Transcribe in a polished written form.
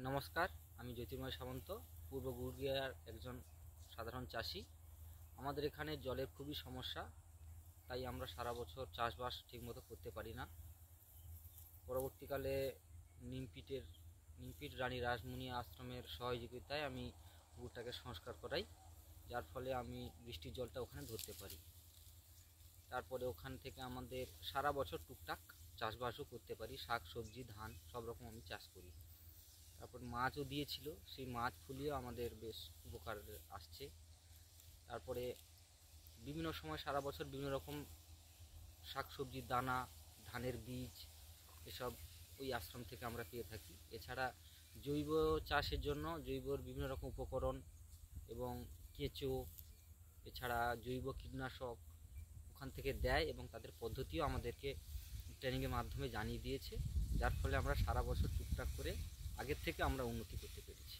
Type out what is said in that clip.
নমস্কার, আমি জ্যোতির্ময় সামন্ত, পূর্ব গুড়িয়ার একজন সাধারণ চাষি। আমাদের এখানে জলের খুবই সমস্যা, তাই আমরা সারা বছর চাষবাস ঠিকমতো করতে পারি না। পরবর্তীকালে নিমপিট রানী রাসমণি আশ্রমের সহযোগিতায় আমি পুকুরটাকে সংস্কার করাই, যার ফলে আমি বৃষ্টির জলটা ওখানে ধরতে পারি। তারপরে ওখান থেকে আমাদের সারা বছর টুকটাক চাষবাসও করতে পারি, শাক সবজি ধান সব রকম আমি চাষ করি। তারপর মাছও দিয়েছিল, সেই মাছ ফুলিয়েও আমাদের বেশ উপকার আসছে। তারপরে বিভিন্ন সময় সারা বছর বিভিন্ন রকম শাকসবজির দানা, ধানের বীজ এসব ওই আশ্রম থেকে আমরা পেয়ে থাকি। এছাড়া জৈব চাষের জন্য জৈবর বিভিন্ন রকম উপকরণ এবং কেঁচো, এছাড়া জৈব কীটনাশক ওখান থেকে দেয় এবং তাদের পদ্ধতিও আমাদেরকে ট্রেনিংয়ের মাধ্যমে জানিয়ে দিয়েছে, যার ফলে আমরা সারা বছর টুকটাক করে আগের থেকে আমরা উন্নতি করতে পেরেছি।